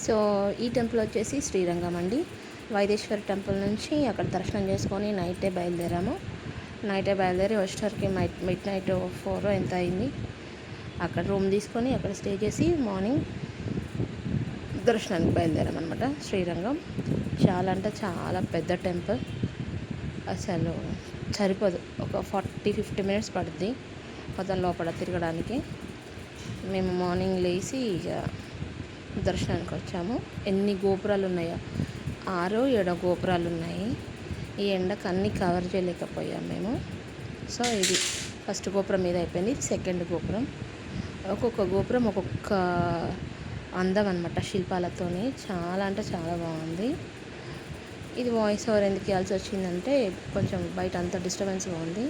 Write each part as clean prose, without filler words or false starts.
So ఈ temple వచ్చేసి శ్రీరంగం అండి. వైదేశ్వర టెంపుల్ నుంచి అక్కడ దర్శనం చేసుకొని నైటే బయలుదేరాము. నైటే బయలుదేరి వచ్చేసరికి మిడ్ నైట్ 4 ఎంత అయింది. అక్కడ రూమ్ తీసుకొని అక్కడ స్టే చేసి మార్నింగ్ దర్శనానికి బయలుదేరామన్నమాట. శ్రీరంగం చాలా అంటే చాలా పెద్ద టెంపుల్, అసలు సరిపోదు. ఒక 40-50 మినిట్స్ పడుద్ది మొత్తం లోపల తిరగడానికి. మేము మార్నింగ్ లేచి ఇక దర్శనానికి వచ్చాము. ఎన్ని గోపురాలు ఉన్నాయో, 6-7 గోపురాలు ఉన్నాయి. ఈ ఎండకు అన్నీ కవర్ చేయలేకపోయాం మేము. సో ఇది ఫస్ట్ గోపురం మీద అయిపోయింది. ఇది సెకండ్ గోపురం. ఒక్కొక్క గోపురం ఒక్కొక్క అందం అనమాట, శిల్పాలతోని. చాలా అంటే చాలా బాగుంది. ఇది వాయిస్ ఓవర్ ఎందుకు ఇవ్వాల్సి వచ్చిందంటే కొంచెం బయట అంత డిస్టర్బెన్స్గా ఉంది,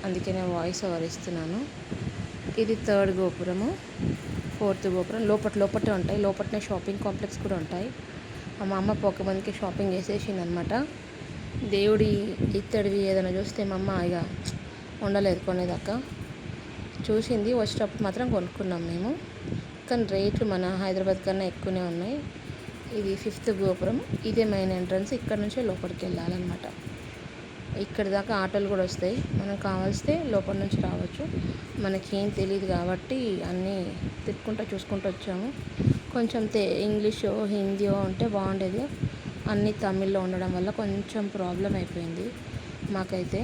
అందుకే నేను వాయిస్ ఓవర్ ఇస్తున్నాను. ఇది థర్డ్ గోపురము. ఫోర్త్ గోపురం లోపటే ఉంటాయి. లోపలనే షాపింగ్ కాంప్లెక్స్ కూడా ఉంటాయి. మా అమ్మ ఒక మందికి షాపింగ్ చేసేసింది అనమాట. దేవుడి ఇత్తడివి ఏదైనా చూస్తే మా అమ్మ ఇక ఉండలేదు కొనేదాకా. చూసింది, వచ్చేటప్పుడు మాత్రం కొనుక్కున్నాం మేము. కానీ రేట్లు మన హైదరాబాద్ కన్నా ఎక్కువనే ఉన్నాయి. ఇది ఫిఫ్త్ గోపురం. ఇదే మెయిన్ ఎంట్రన్స్. ఇక్కడ నుంచే లోపలికి వెళ్ళాలన్నమాట. ఇక్కడ దాకా ఆటోలు కూడా వస్తాయి, మనం కావాల్స్తే లోపల నుంచి రావచ్చు. మనకేం తెలియదు కాబట్టి అన్నీ తిప్పుకుంటూ చూసుకుంటూ వచ్చాము. కొంచెం ఇంగ్లీషో హిందీయో ఉంటే బాగుండేది. అన్నీ తమిళ్లో ఉండడం వల్ల కొంచెం ప్రాబ్లం అయిపోయింది మాకైతే.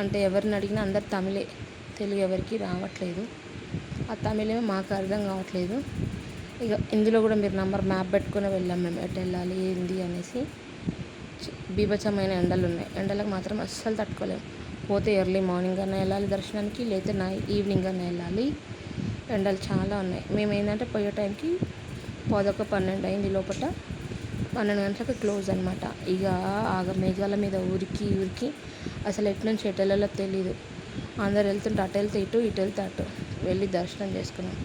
అంటే ఎవరిని అడిగినా అందరు తమిళే, తెలుగు ఎవరికి రావట్లేదు. ఆ తమిళేమో మాకు అర్థం కావట్లేదు. ఇక ఇందులో కూడా మీరు మ్యాప్ పెట్టుకుని వెళ్ళాం మేము, ఎటు వెళ్ళాలి ఏంది అనేసి. బీభత్సమైన ఎండలు ఉన్నాయి. ఎండలకు మాత్రం అస్సలు తట్టుకోలేము. పోతే ఎర్లీ మార్నింగ్ అన్నా వెళ్ళాలి దర్శనానికి, లేకపోతే ఈవినింగ్ అన్నా వెళ్ళాలి. ఎండలు చాలా ఉన్నాయి. మేము ఏంటంటే పోయే టైంకి 11-12 అయింది. లోపల 12 గంటలకు క్లోజ్ అనమాట. ఇక మేఘాల మీద ఊరికి అసలు ఎటు నుంచి ఎటు వెళ్ళాలో తెలీదు. అందరు వెళ్తుంటే అటు వెళ్తే ఇటు వెళ్తే అటు వెళ్ళి దర్శనం చేసుకున్నాం.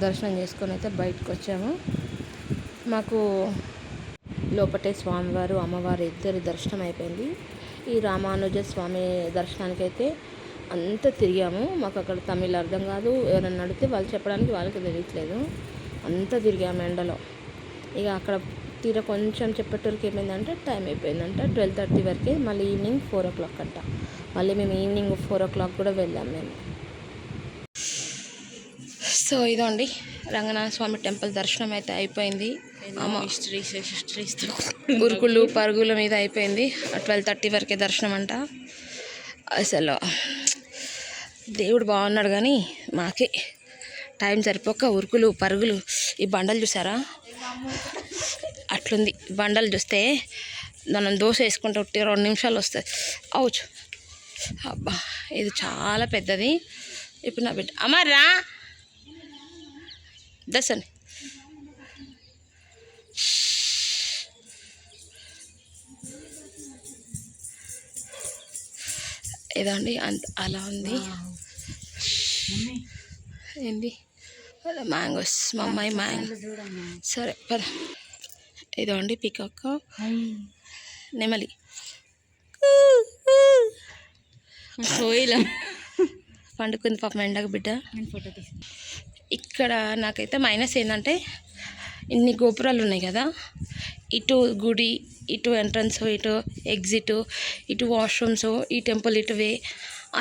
దర్శనం చేసుకొని అయితే బయటకు వచ్చాము. మాకు లోపటే స్వామివారు అమ్మవారు ఇద్దరి దర్శనం అయిపోయింది. ఈ రామానుజ స్వామి దర్శనానికి అయితే అంతా తిరిగాము. మాకు అక్కడ తమిళ్ అర్థం కాదు. ఎవరైనా అడిగితే వాళ్ళు చెప్పడానికి వాళ్ళకి తెలియట్లేదు. అంతా తిరిగాము ఎండలో. ఇక అక్కడ తీర కొంచెం చెప్పేటోరికి ఏమైందంటే టైం అయిపోయిందంట 12:30 వరకే. మళ్ళీ ఈవినింగ్ 4 o'clock అంట. మళ్ళీ మేము ఈవినింగ్ 4 o'clock కూడా వెళ్ళాము మేము. సో ఇదండి రంగనాథ స్వామి టెంపుల్ దర్శనం అయితే అయిపోయింది. ఉరుకులు పరుగుల మీద అయిపోయింది. 12:30 వరకే దర్శనం అంట. అసలు దేవుడు బాగున్నాడు కానీ మాకే టైం సరిపోక ఉరుకులు పరుగులు. ఈ బండలు చూసారా, అట్లుంది. బండలు చూస్తే మనం దోశ వేసుకుంటే 2 నిమిషాలు వస్తుంది. అవుచు అబ్బా, ఇది చాలా పెద్దది. ఇప్పుడు నా బిడ్డ అమ్మారా దర్శన్ ఇదండి. అలా ఉంది. ఏంటి మ్యాంగోస్, మా అమ్మాయి మ్యాంగో. సరే పద. ఇదండి పికాక్, నెమలి. కోయిలా పండుకుంది పాపం ఎండకు బిడ్డ. ఇక్కడ నాకైతే మైనస్ ఏంటంటే ఇన్ని గోపురాలు ఉన్నాయి కదా, ఇటు గుడి, ఇటు ఎంట్రన్స్, ఇటు ఎగ్జిట్, ఇటు వాష్రూమ్స్, ఈ టెంపుల్ ఇటు వే,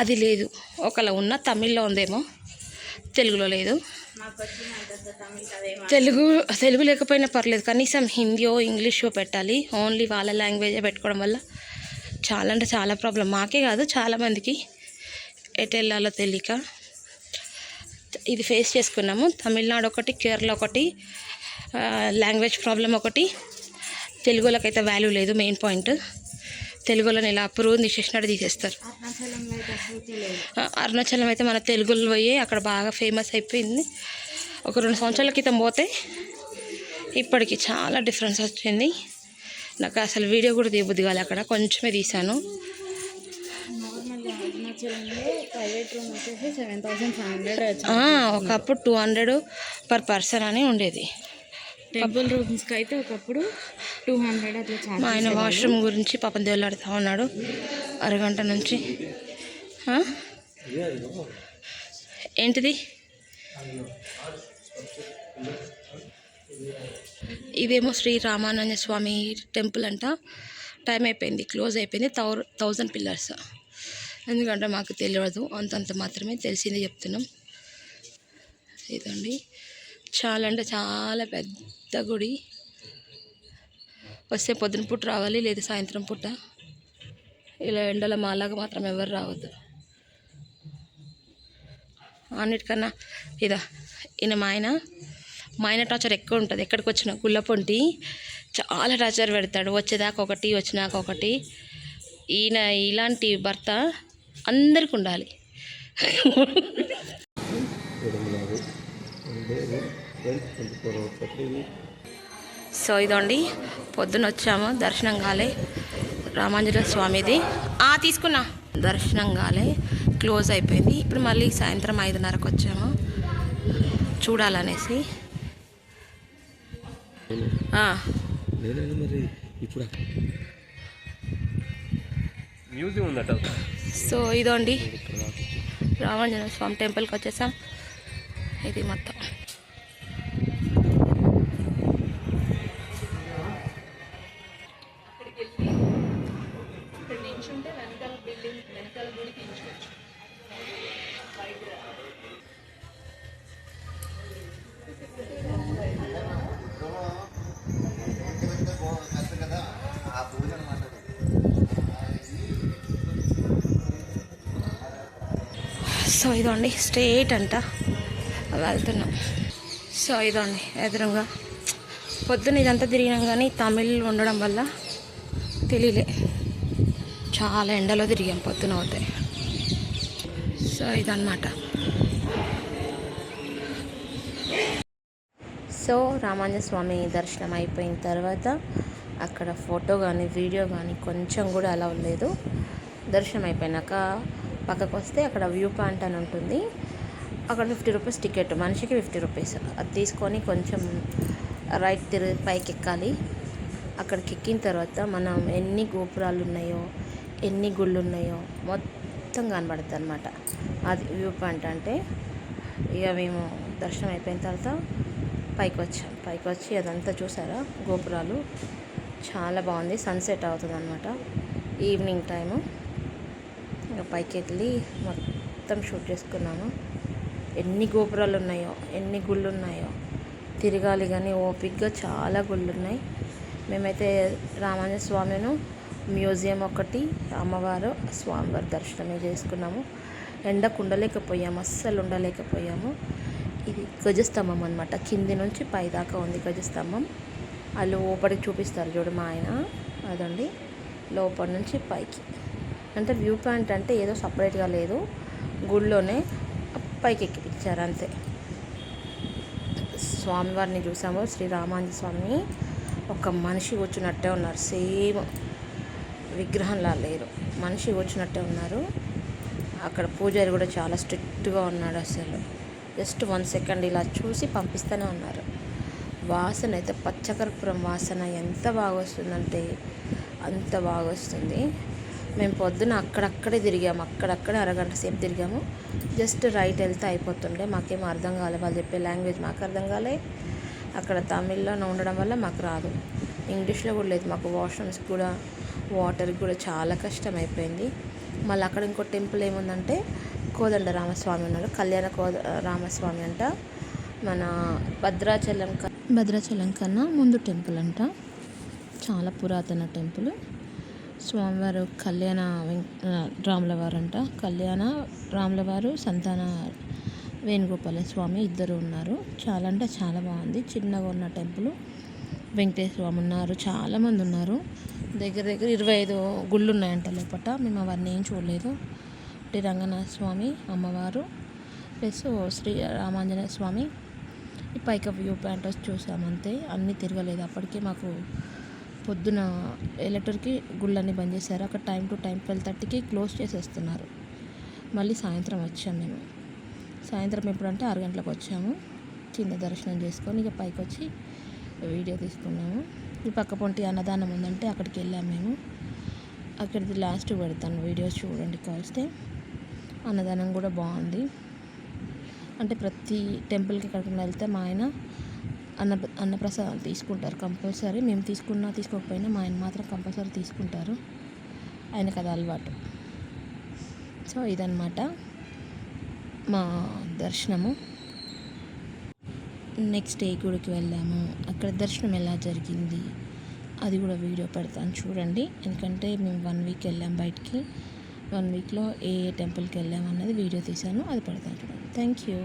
అది లేదు. ఒకలా ఉన్న తమిళ్లో ఉందేమో, తెలుగులో లేదు. తెలుగు లేకపోయినా పర్లేదు, కనీసం హిందీయో ఇంగ్లీషో పెట్టాలి. ఓన్లీ వాళ్ళ లాంగ్వేజే పెట్టుకోవడం వల్ల చాలా అంటే చాలా ప్రాబ్లం. మాకే కాదు చాలామందికి ఎటు వెళ్ళాలో తెలియక ఇది ఫేస్ చేసుకున్నాము. తమిళనాడు ఒకటి, కేరళ ఒకటి, లాంగ్వేజ్ ప్రాబ్లం ఒకటి. తెలుగులకైతే వాల్యూ లేదు. మెయిన్ పాయింట్ తెలుగులోని ఇలా అప్రూవ్ తీసేసినట్టు తీసేస్తారు. అరుణాచలం అయితే మన తెలుగులో పోయి అక్కడ బాగా ఫేమస్ అయిపోయింది. ఒక 2 సంవత్సరాల క్రితం పోతే ఇప్పటికి చాలా డిఫరెన్స్ వచ్చింది. నాకు అసలు వీడియో కూడా తీయబుద్ది కాలే, అక్కడ కొంచెమే తీశాను. ఒకప్పుడు 200 per person అని ఉండేది. టెంపుల్ రూమ్స్కి అయితే ఒకప్పుడు 200 అట్లా. మా ఆయన వాష్రూమ్ గురించి పాపం దేవులాడుతూ ఉన్నాడు అరగంట నుంచి. ఏంటిది ఇదేమో శ్రీ రామానంద స్వామి టెంపుల్ అంట. టైం అయిపోయింది, క్లోజ్ అయిపోయింది. 1000 పిల్లర్స్. ఎందుకంటే మాకు తెలియదు, అంతంత మాత్రమే తెలిసిందే చెప్తున్నాం. ఇదండి, చాలా అంటే చాలా పెద్ద గుడి. వస్తే పొద్దున పూట రావాలి, లేదా సాయంత్రం పూట. ఇలా ఎండల మాలాగా మాత్రం ఎవరు రావద్దు. అన్నిటికన్నా ఈయన మా ఆయన టార్చర్ ఎక్కువ ఉంటుంది. ఎక్కడికి వచ్చిన గుళ్ళపొంటి చాలా టార్చర్ పెడతాడు. వచ్చేదాకా ఒకటి, వచ్చినాక ఒకటి. ఈయన ఇలాంటి భర్త అందరికి ఉండాలి. సో ఇదండి, పొద్దున వచ్చాము, దర్శనం కాలే. రామాంజనేయ స్వామిది తీసుకున్నా, దర్శనం కాలే, క్లోజ్ అయిపోయింది. ఇప్పుడు మళ్ళీ సాయంత్రం 5:30కు వచ్చాము చూడాలనేసి. సో ఇదండి, రామాంజనేయ స్వామి టెంపుల్కి వచ్చేసాం. ఇది మొత్తం సో ఇదండి, స్ట్రేట్ అంట వెళ్తున్నాం. సో ఇదండి ఎదురుగా. పొద్దున్న ఇదంతా తిరిగినాం కానీ తమిళ్ ఉండడం వల్ల తెలియలే. చాలా ఎండలో తిరిగాం పొద్దున అవుతాయి. సో ఇదన్నమాట. సో రామాంజనేయ స్వామి దర్శనం అయిపోయిన తర్వాత అక్కడ ఫోటో కానీ వీడియో కానీ కొంచెం కూడా అలా లేదు. దర్శనం అయిపోయినాక పక్కకు వస్తే అక్కడ వ్యూ పాయింట్ అని ఉంటుంది. అక్కడ 50 రూపీస్ టికెట్, మనిషికి 50 రూపీస్. అది తీసుకొని కొంచెం రైట్ తిరిగి పైకి ఎక్కాలి. అక్కడికి ఎక్కిన తర్వాత మనం ఎన్ని గోపురాలు ఉన్నాయో, ఎన్ని గుళ్ళు ఉన్నాయో మొత్తం కనబడుతుంది అనమాట. అది వ్యూ పాయింట్ అంటే. ఇక మేము దర్శనం అయిపోయిన తర్వాత పైకి వచ్చాం. పైకి వచ్చి అదంతా చూసారా, గోపురాలు చాలా బాగుంది. సన్సెట్ అవుతుంది అనమాట, ఈవినింగ్ టైము. ఇక పైకి వెళ్ళి మొత్తం షూట్ చేసుకున్నాము. ఎన్ని గోపురాలు ఉన్నాయో, ఎన్ని గుళ్ళు ఉన్నాయో తిరగాలి కానీ ఓపిక్గా. చాలా గుళ్ళు ఉన్నాయి. మేమైతే రామాంజనేయ స్వామిను, మ్యూజియం ఒకటి, అమ్మవారు, స్వామివారి దర్శనమే చేసుకున్నాము. ఎండకు ఉండలేకపోయాము, అస్సలు ఉండలేకపోయాము. ఇది గజస్తంభం అనమాట, కింది నుంచి పై దాకా ఉంది గజస్తంభం. వాళ్ళు లోపలికి చూపిస్తారు చూడు మా ఆయన, అదండి లోపల నుంచి పైకి. అంటే వ్యూ పాయింట్ అంటే ఏదో సపరేట్గా లేదు, గుళ్ళోనే పైకి ఎక్కిపించారు అంతే. స్వామివారిని చూసాము, శ్రీ రామాంజనేయ స్వామిని. ఒక మనిషి కూర్చున్నట్టే ఉన్నారు, సేమ్ విగ్రహంలా లేరు, మనిషి కూర్చున్నట్టే ఉన్నారు. అక్కడ పూజారి కూడా చాలా స్ట్రిక్ట్గా ఉన్నాడు. అసలు జస్ట్ 1 సెకండ్ ఇలా చూసి పంపిస్తూనే ఉన్నారు. వాసన అయితే పచ్చకర్పూరం వాసన ఎంత బాగా వస్తుందంటే అంత బాగా వస్తుంది. మేము పొద్దున అక్కడక్కడే తిరిగాము, అక్కడక్కడే అరగంట సేపు తిరిగాము. జస్ట్ రైట్ వెళ్తే అయిపోతుండే. మాకేం అర్థం కాలే, వాళ్ళు చెప్పే లాంగ్వేజ్ మాకు అర్థం కాలే. అక్కడ తమిళ్లో ఉండడం వల్ల మాకు రాదు, ఇంగ్లీష్లో కూడా లేదు. మాకు వాష్రూమ్స్కి కూడా, వాటర్కి కూడా చాలా కష్టం అయిపోయింది. మళ్ళీ అక్కడ ఇంకో టెంపుల్ ఏముందంటే కోదండ రామస్వామి ఉన్నారు, కళ్యాణ రామస్వామి అంట. మన భద్రాచలం కన్నా ముందు టెంపుల్ అంట, చాలా పురాతన టెంపుల్. స్వామివారు కళ్యాణ రాములవారు అంట. కళ్యాణ రాములవారు, సంతాన వేణుగోపాల స్వామి ఇద్దరు ఉన్నారు. చాలా అంటే చాలా బాగుంది, చిన్నగా ఉన్న టెంపుల్. వెంకటేశ్వర స్వామి ఉన్నారు, చాలామంది ఉన్నారు. దగ్గర 25 గుళ్ళు ఉన్నాయంట లోపల. మేము అవన్నీ ఏం చూడలేదు. రంగనాథ స్వామి, అమ్మవారు ప్లస్ శ్రీ రామాంజనేయ స్వామి. ఈ పైకి వ్యూ పాయింట్ వచ్చి చూసామంతే, అన్నీ తిరగలేదు. అప్పటికే మాకు పొద్దున ఎలక్ట్రిక్కి గుళ్ళన్నీ బంద్ చేశారు. అక్కడ టైం టు టైం 12:30కి క్లోజ్ చేసేస్తున్నారు. మళ్ళీ సాయంత్రం వచ్చాము మేము. సాయంత్రం ఎప్పుడంటే 6 గంటలకు వచ్చాము. కింద దర్శనం చేసుకొని ఇక పైకి వచ్చి వీడియో తీసుకున్నాము. ఈ పక్క పొంటి అన్నదానం ఉందంటే అక్కడికి వెళ్ళాము మేము. అక్కడిది లాస్ట్ పెడతాను వీడియోస్, చూడండి కాల్స్తే. అన్నదానం కూడా బాగుంది. అంటే ప్రతి టెంపుల్కి ఎక్కడికి వెళ్తే మా ఆయన అన్నప్రసాదం తీసుకుంటారు కంపల్సరీ. మేము తీసుకున్నా తీసుకోకపోయినా మా ఆయన మాత్రం కంపల్సరీ తీసుకుంటారు. ఆయనకు అది అలవాటు. సో ఇదన్నమాట మా దర్శనము. నెక్స్ట్ డే గుడికి వెళ్ళాము. అక్కడ దర్శనం ఎలా జరిగింది అది కూడా వీడియో పెడతాను చూడండి. ఎందుకంటే మేము 1 వీక్ వెళ్ళాం బయటికి. 1 వీక్లో ఏ టెంపుల్కి వెళ్ళాము అన్నది వీడియో తీశాను, అది పెడతాను చూడండి. Thank you.